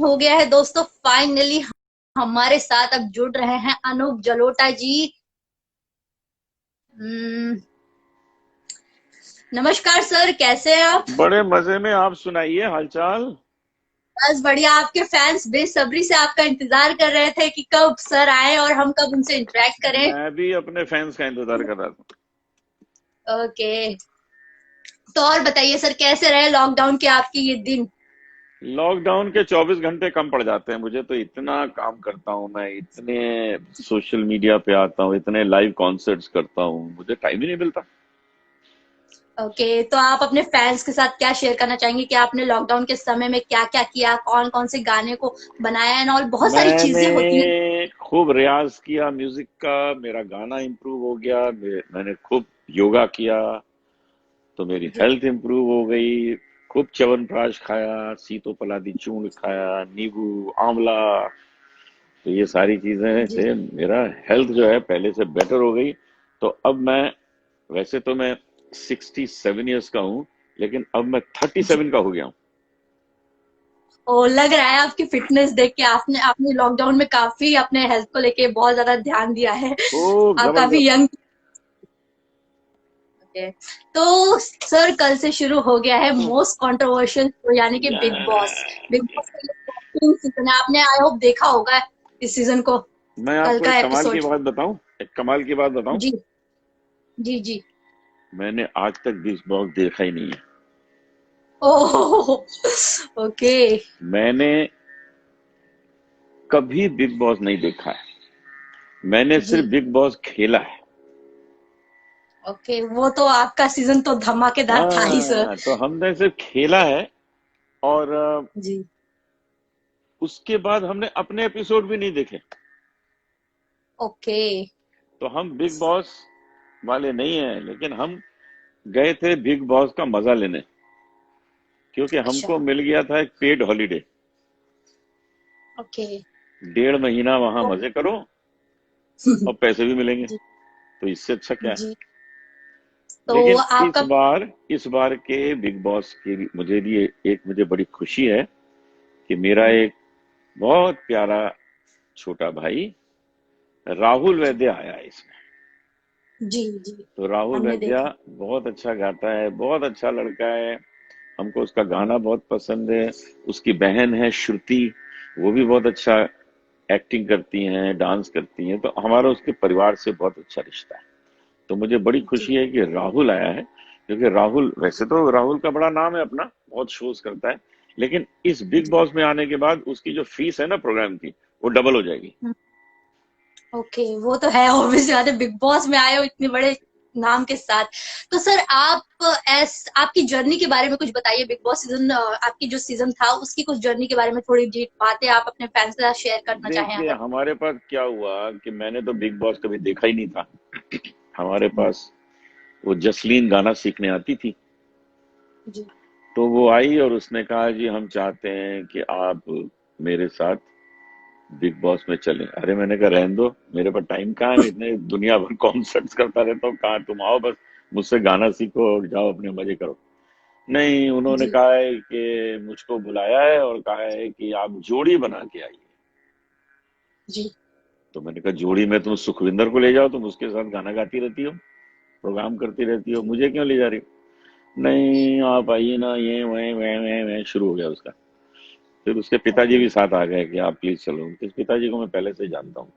हो गया है दोस्तों। फाइनली हमारे साथ अब जुड़ रहे हैं अनूप जलोटा जी। हम्म, नमस्कार सर, कैसे हैं आप? बड़े मजे में। आप सुनाइए हालचाल। बस बढ़िया। आपके फैंस बेसब्री से आपका इंतजार कर रहे थे कि कब सर आए और हम कब उनसे इंटरेक्ट करें। मैं भी अपने फैंस का इंतजार कर रहा था। ओके। तो और बताइए सर, कैसे रहे लॉकडाउन के आपके ये दिन? लॉकडाउन के 24 घंटे कम पड़ जाते हैं मुझे तो। इतना काम करता हूँ मैं, इतने सोशल मीडिया पे आता हूँ, इतने लाइव कॉन्सर्ट्स करता हूँ, मुझे टाइम ही नहीं मिलता। ओके, तो आप अपने फैंस के साथ क्या शेयर करना चाहेंगे कि आपने लॉकडाउन के समय में क्या क्या किया, कौन कौन से गाने को बनाया एंड ऑल, बहुत सारी मैंने चीजें होती हैं। खूब रियाज किया म्यूजिक का, मेरा गाना इम्प्रूव हो गया। मैंने खूब योगा किया तो मेरी जी हेल्थ इम्प्रूव हो गई। खूब च्यवनप्राश खाया, सीतोपलादी चूर्ण खाया, नींबू, आंवला, तो ये सारी चीजें जी। से मेरा हेल्थ जो है पहले से बेटर हो गई। तो अब मैं, वैसे तो मैं 67 ईयर्स का हूँ, लेकिन अब मैं 37 का हो गया हूँ। ओ, लग रहा है आपकी फिटनेस देख के आपने आपने लॉकडाउन में काफी अपने हेल्थ को लेके बहुत ज्यादा ध्यान दिया है। खूब आप काफी जबरदस्त। यंग थे। तो सर, कल से शुरू हो गया है मोस्ट कंट्रोवर्शियल शो यानी कि या, बिग बॉस। बिग बॉस का ये 14 सीजन है, आपने आई होप देखा होगा इस सीजन को। मैं कल आपको का एक कमाल की एपिसोड। बात बताऊं, एक कमाल की बात बताऊं। जी जी जी। मैंने आज तक बिग बॉस देखा ही नहीं है। ओह, ओके। मैंने कभी बिग बॉस नहीं देखा है। मैंने जी सिर्फ बिग बॉस खेला है। ओके, वो तो आपका सीजन तो धमाकेदार था ही सर। हाँ, तो हमने सिर्फ खेला है। और जी। उसके बाद हमने अपने एपिसोड भी नहीं देखे। ओके। तो हम बिग बॉस वाले नहीं हैं, लेकिन हम गए थे बिग बॉस का मजा लेने, क्योंकि अच्छा। हमको मिल गया था एक पेड हॉलीडे। ओके। 1.5 महीना वहां तो मजे करो और पैसे भी मिलेंगे, जी तो इससे अच्छा क्या है। जी। तो लेकिन आपका। इस बार के बिग बॉस की मुझे भी एक मुझे बड़ी खुशी है कि मेरा एक बहुत प्यारा छोटा भाई राहुल जी वैद्य आया है इसमें। जी जी। तो राहुल हमने वैद्या देखा। बहुत अच्छा गाता है, बहुत अच्छा लड़का है। हमको उसका गाना बहुत पसंद है। उसकी बहन है श्रुति, वो भी बहुत अच्छा एक्टिंग करती हैं, डांस करती हैं। तो हमारा उसके परिवार से बहुत अच्छा रिश्ता है। तो मुझे बड़ी जी खुशी है कि राहुल आया है, क्योंकि राहुल, वैसे तो राहुल का बड़ा नाम है अपना, बहुत शोज करता है, लेकिन इस बिग जी। बॉस में आने के बाद उसकी जो फीस है ना प्रोग्राम की, वो डबल हो जाएगी। ओके, वो तो है ऑब्वियस बात है, बिग बॉस में आए हो इतने बड़े नाम के साथ। तो सर, आप आपकी जर्नी के बारे में कुछ बताइए। बिग बॉस सीजन, आपकी जो सीजन था उसकी कुछ जर्नी के बारे में थोड़ी जी बातें आप अपने फैंस के साथ शेयर करना चाहें देखिए, अगर। हमारे पास क्या हुआ कि मैंने तो बिग बॉस कभी देखा ही नहीं था। हमारे पास वो जसलीन गाना सीखने आती थी। जी तो वो आई और उसने कहा जी हम चाहते हैं कि आप मेरे साथ बिग बॉस में चलें। अरे मैंने कहा रहने दो, मेरे पास टाइम कहाँ है, मैं इतने दुनिया भर कॉन्सर्ट्स करता रहता हूँ, कहाँ तुम आओ बस मुझसे गाना सीखो और जाओ अपने मजे करो। नहीं, उन्होंने जी कहा है कि मुझको बुलाया है और कहा है कि आप जोड़ी बना के आइए। जी। तो मैंने कहा जोड़ी में तुम सुखविंदर को ले जाओ, तुम उसके साथ गाना गाती रहती हो, प्रोग्राम करती रहती हो, जी मुझे क्यों ले जा रही हो। नहीं आप आइए ना, ये वह शुरू हो गया उसका। फिर उसके पिताजी ओके। भी साथ आ गए कि आप प्लीज चलो। उनके पिताजी को मैं पहले से जानता हूँ।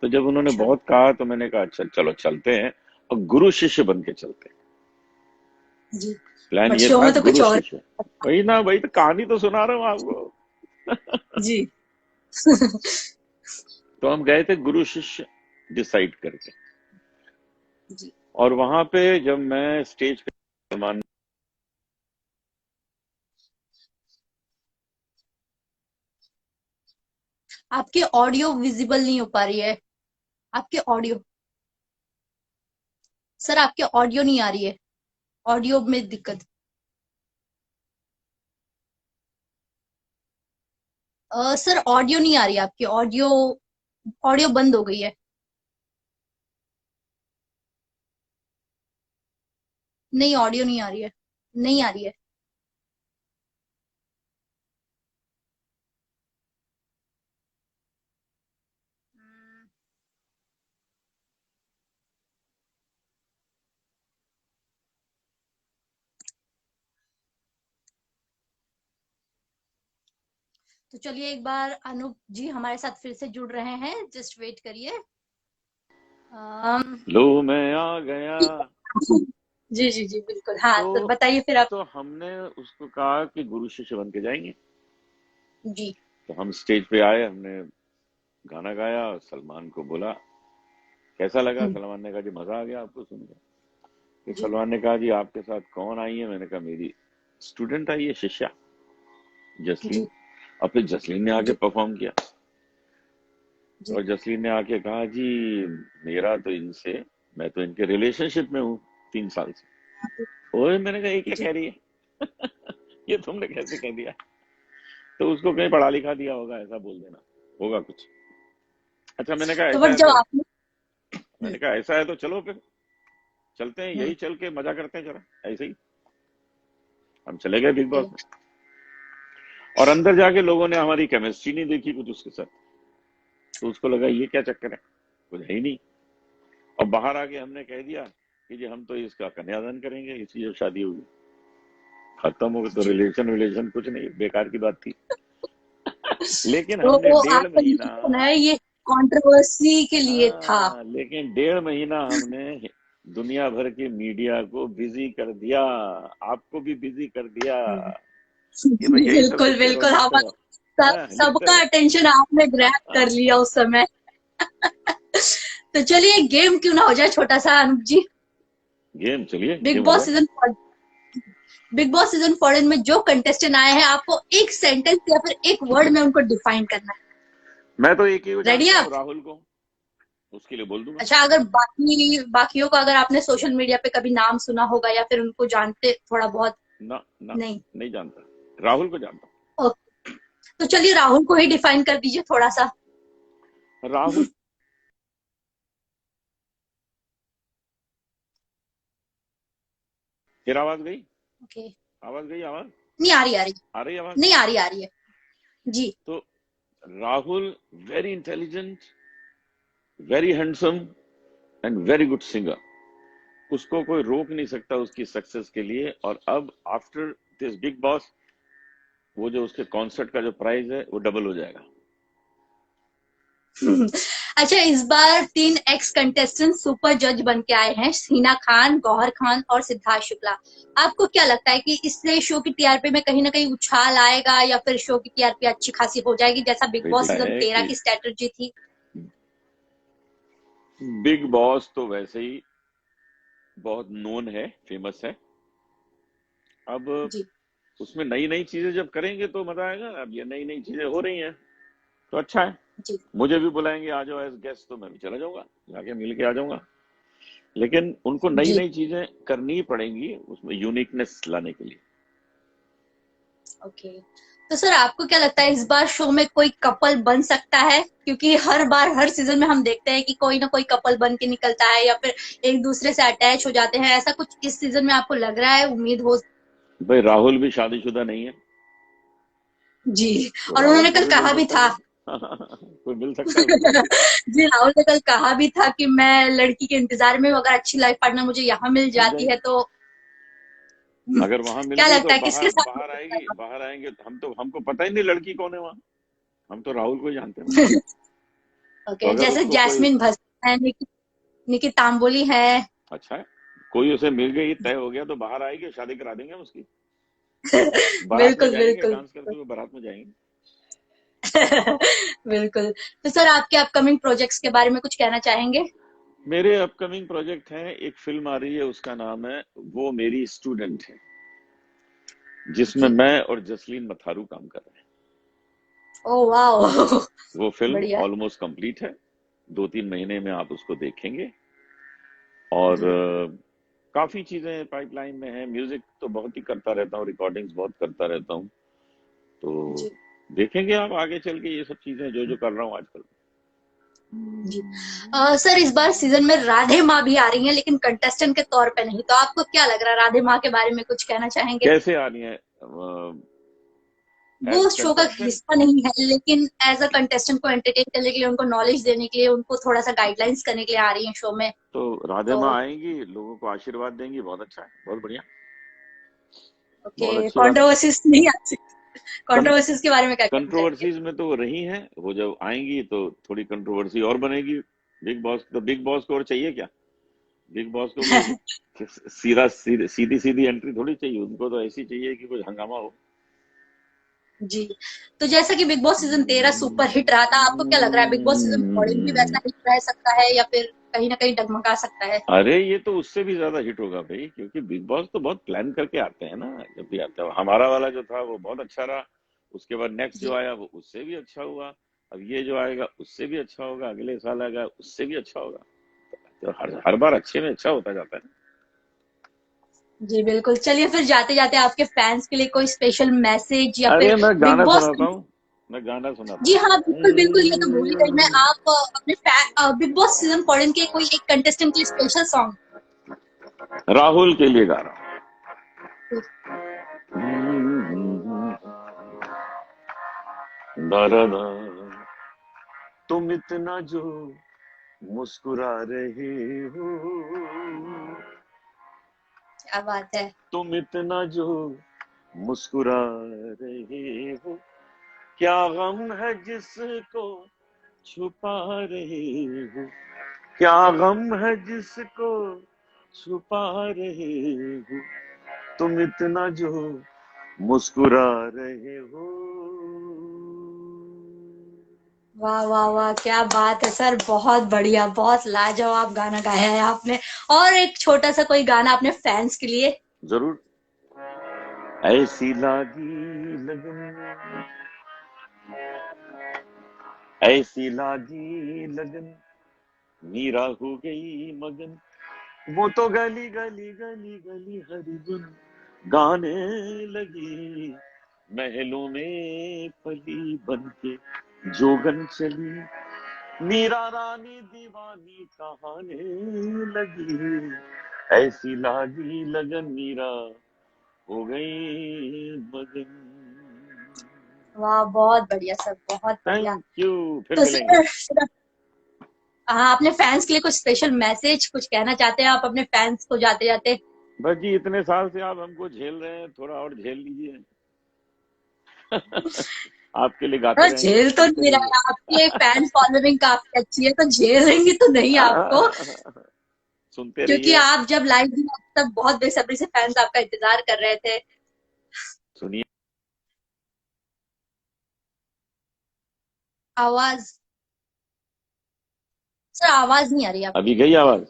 तो जब उन्होंने अच्छा। बहुत कहा तो मैंने कहा अच्छा चलो चलते हैं, और गुरु शिष्य बन के चलते हैं। जी। प्लान बट ये शो था में तो कुछ गुरु और। शिष्य। वही ना, वही तो कहानी तो सुना रहा हूँ आपको। जी। तो हम गए थे गुरु शिष्य डिसाइड करके। जी। और वहां पे जब मैं स्टेज पे सलमान, आपकी ऑडियो विजिबल नहीं हो पा रही है। आपके ऑडियो, सर आपके ऑडियो नहीं आ रही है। ऑडियो में दिक्कत। सर, ऑडियो नहीं आ रही है आपकी ऑडियो। ऑडियो बंद हो गई है। नहीं, ऑडियो नहीं आ रही है। नहीं आ रही है। तो चलिए एक बार अनूप जी हमारे साथ फिर से जुड़ रहे हैं, जस्ट वेट करिए। अम, लो मैं आ गया। जी जी जी बिल्कुल, हाँ तो तो बताइए फिर आप। तो हमने उसको कहा कि गुरु शिष्य बन के जाएंगे। जी तो हम स्टेज पे आए, हमने गाना गाया और सलमान को बोला कैसा लगा। हम्म, सलमान ने कहा जी मजा आ गया आपको सुन के। फिर जी सलमान ने कहा जी आपके साथ कौन आई है। मैंने कहा मेरी स्टूडेंट आई है, शिष्या जसलीन। जी और फिर जसलीन ने आके जी परफॉर्म किया। जी और जसलीन ने आके कहा जी मेरा तो इनसे, मैं तो इनके रिलेशनशिप में हूँ 3 साल से। ओए मैंने कहा ये क्या जी। कह रही है। ये तुमने कैसे कह दिया। तो उसको कहीं पढ़ा लिखा दिया होगा, ऐसा बोल देना होगा कुछ। अच्छा मैंने कहा तो ऐसा बट है जब तो, आपने मैंने कहा ऐसा है तो चलो फिर चलते हैं, हम्म, यही चल के मजा करते हैं जरा ऐसे ही। हम चले गए बिग ओके बॉस में। और अंदर जाके लोगों ने हमारी केमिस्ट्री नहीं देखी कुछ उसके साथ। तो उसको लगा ये क्या चक्कर है, कुछ है ही नहीं। और बाहर आके हमने कह दिया कि जी हम तो इसका कन्यादान करेंगे, इसकी जब शादी होगी। खत्म हो गया। तो जी। रिलेशन विलेशन कुछ नहीं, बेकार की बात थी। लेकिन हमने तो डेढ़ आपका महीना रिलेशन है ये कंट्रोवर्सी के लिए था। लेकिन 1.5 महीना हमने दुनिया भर के मीडिया को बिजी कर दिया, आपको भी बिजी कर दिया हम्म, कि भाई यही सब बिल्कुल लिखते रहो बिल्कुल, लिखते हमारा रहो। हाँ, लिखते सबका रहो। अटेंशन आपने ग्रैब कर लिया उस समय। तो चलिए गेम क्यों ना हो जाए छोटा सा अनूप जी। गेम, चलिए बिग गेम हो बॉस जाए। सीजन बिग बॉस सीजन 14 में जो कंटेस्टेंट आए हैं, आपको एक सेंटेंस या फिर एक वर्ड में उनको डिफाइन करना मैं तो एक ही को है। रेडी जानता है हूँ, आप? राहुल को। उसके लिए बोल दूंगा। अच्छा, अगर बाकियों का अगर आपने सोशल मीडिया पे कभी नाम सुना होगा या फिर उनको जानते थोड़ा बहुत? ना ना, नहीं। नहीं जानता। राहुल को जानता ओके, तो चलिए राहुल को ही डिफाइन कर दीजिए थोड़ा सा। हूँ। राहुल। फिर आवाज गई। ओके। आवाज गई। आवाज नहीं आ रही, आ रही। आ रही आवाज। नहीं आ रही, आ रही है। जी। तो Rahul very intelligent, very handsome and very good singer. उसको कोई रोक नहीं सकता उसकी सक्सेस के लिए। और अब आफ्टर दिस बिग बॉस, वो जो उसके कॉन्सर्ट का जो प्राइस है वो डबल हो जाएगा। अच्छा, इस बार 3 एक्स कंटेस्टेंट सुपर जज बन के आए हैं, हिना खान, गौहर खान और सिद्धार्थ शुक्ला। आपको क्या लगता है कि इससे शो की टीआरपी में कहीं ना कहीं उछाल आएगा या फिर शो की टीआरपी अच्छी खासी हो जाएगी, जैसा बिग बॉस बेटा सीजन है 13 कि की स्ट्रेटेजी थी? बिग बॉस तो वैसे ही बहुत नोन है, फेमस है। अब जी उसमें नई नई चीजें जब करेंगे तो मजा आएगा। अब ये नई नई चीजें हो रही हैं तो अच्छा है। जी मुझे भी बुलाएंगे आ जाओ एज गेस्ट तो मैं भी चला जाऊंगा, जाके मिल के आ जाऊंगा। लेकिन उनको नई जी। नई चीजें करनी ही पड़ेंगी उसमें यूनिकनेस लाने के लिए। ओके, तो सर आपको क्या लगता है इस बार शो में कोई कपल बन सकता है? क्योंकि हर बार हर सीजन में हम देखते हैं कि कोई ना कोई कपल बन के निकलता है या फिर एक दूसरे से अटैच हो जाते हैं। ऐसा कुछ इस सीजन में आपको लग रहा है, उम्मीद हो? भाई राहुल भी शादीशुदा नहीं है। जी। तो और राहुल उन्होंने को कल भी मिल कहा भी सकता है था। कोई। कोई मिल सकता है उसको। जी, राहुल ने कल कहा भी था कि मैं लड़की के इंतजार में हूँ, अगर अच्छी लाइफ पार्टनर मुझे यहाँ मिल मिल जाती है जाएगी। तो अगर वहां मिल क्या गई तो लगता है किसके बाहर साथ हो बाहर सकता आएगी, बाहर आएंगे तो हम तो, हमको पता ही नहीं लड़की कौन है वहां। हम तो राहुल को ही जानते हैं वहां। है? तो ओके, अगर जैसे उसको कोई, जैस्मिन भस्ट है, निकी तांबोली है। अच्छा है, कोई उसे मिल गई तय हो गया तो बाहर आएगी, शादी करा देंगे हम उसकी। बारात में बिल्कुल जाएंगे, बिल्कुल। डांस करते हुए बारात में जाएंगे। बिल्कुल। तो सर आपके अपकमिंग प्रोजेक्ट्स के बारे में कुछ कहना चाहेंगे? मेरे अपकमिंग प्रोजेक्ट हैं, एक फिल्म आ रही है उसका नाम है वो मेरी स्टूडेंट है, जिसमें जी। मैं और जसलीन मथारू काम कर रहे हैं। Oh wow. वो फिल्म बढ़िया। ऑलमोस्ट कंप्लीट है। 2-3 महीने में आप उसको देखेंगे। और जी काफी चीजें पाइपलाइन में है। म्यूजिक तो बहुत ही करता रहता हूँ, रिकॉर्डिंग्स बहुत करता रहता हूँ। तो जी देखेंगे आप आगे चल के ये सब चीजें जो जो कर रहा हूँ आजकल। जी। सर इस बार सीजन में राधे माँ भी आ रही हैं, लेकिन कंटेस्टेंट के तौर पे नहीं। तो आपको क्या लग रहा है, राधे माँ के बारे में कुछ कहना चाहेंगे? कैसे आ रही है? वो एज शो का कंटेस्टेंट। हिस्सा नहीं है, लेकिन एज अ कंटेस्टेंट को एंटरटेन करने के लिए, उनको नॉलेज देने के लिए, उनको थोड़ा सा गाइडलाइंस करने के लिए आ रही हैं शो में। तो राधे तो माँ आएंगी, लोगों को आशीर्वाद देंगी, बहुत अच्छा है, बहुत बढ़िया। ओके, बहुत अच्छी बात है। कंट्रोवर्सीज नहीं आ सकती। कंट्रोवर्सीज के बारे में क्या कहना चाहेंगे? कंट्रोवर्सीज में तो वो रही हैं, वो जब आएंगी तो थोड़ी कंट्रोवर्सी और बनेगी। बिग बॉस को और चाहिए क्या? बिग बॉस को कोई सीधी सीधी एंट्री थोड़ी चाहिए, उनको तो ऐसी चाहिए कि कुछ हंगामा हो। जी। तो जैसा कि big boss season 13 super hit रहा था, आपको क्या लग रहा है बिग बॉस सीजन 14 भी वैसा हिट रह सकता है या फिर कहीं ना कहीं डगमगा सकता है? अरे ये तो उससे भी ज्यादा हिट होगा भाई, क्योंकि बिग बॉस तो बहुत प्लान करके आते हैं ना। जब भी आता है, हमारा वाला जो था वो बहुत अच्छा रहा। उसके बाद नेक्स्ट जो जी। आया वो उससे भी अच्छा हुआ। अब ये जो आएगा उससे भी अच्छा होगा, अगले साल आएगा उससे भी अच्छा होगा। तो हर बार अच्छे में अच्छा होता जाता है। जी बिल्कुल। चलिए फिर जाते जाते आपके फैंस के लिए कोई स्पेशल मैसेज या फिर अरे मैं बिग गाना बॉस। सुनाता हूँ, मैं गाना सुनाता जी हाँ, बिल्कुल बिल्कुल, ये तो भूल ही गई मैं। हूँ। आप अपने बिग बॉस सीजन 14 के कोई एक कंटेस्टेंट के लिए स्पेशल सॉन्ग। राहुल के लिए गा रहा हूँ। दादा, तुम इतना जो मुस्कुरा रहे हो, क्या बात है। तुम इतना जो मुस्कुरा रहे हो, क्या गम है जिसको छुपा रहे हो, क्या गम है जिसको छुपा रहे हो, तुम इतना जो मुस्कुरा रहे हो। वाह वाह वाह, क्या बात है सर, बहुत बढ़िया, बहुत लाजवाब गाना गाया है आपने। और एक छोटा सा कोई गाना अपने फैंस के लिए। जरूर। ऐसी लागी लगन, ऐसी लागी लगन, मीरा हो गई मगन, वो तो गली गली गली गली हरि गुन गाने लगी, महलों में पली बन के जोगन चली, मीरा रानी दीवानी कहाने लगी, ऐसी लागी लगन मीरा हो गई मगन। वाह, बहुत बढ़िया सर, बहुत बढ़िया। थैंक यू, फिर तो मिलेंगे। सर, हाँ, अपने फैंस के लिए कुछ स्पेशल मैसेज कुछ कहना चाहते हैं आप अपने फैंस को जाते जाते? बस जी, इतने साल से आप हमको झेल रहे हैं, थोड़ा और झेल लीजिए। आपके लिए गाते सर रहेंगे, झेल तो सुनते नहीं रहा रहिए। है, आपकी फैन फॉलोइंग काफी अच्छी है, तो झेलेंगे तो नहीं आपको। सुनते क्योंकि रहिए। आप जब लाइव दिए तब बहुत बेसब्री से फैंस आपका इंतजार कर रहे थे। सुनिए। आवाज, सर आवाज नहीं आ रही अभी आपकी। गई आवाज?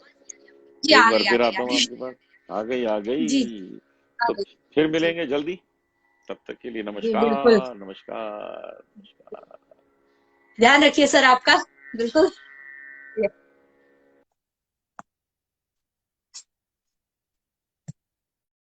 जी एक आ बार गई आ फिर गई आता आ हूँ गई। आपके पास। आ गई, आ गई। जी आ तो गई। फिर जी मिलेंगे जल्दी। तब तक के लिए जी बिल्कुल। नमस्कार, नमस्कार, नमस्कार। ध्यान रखिए सर आपका। बिल्कुल।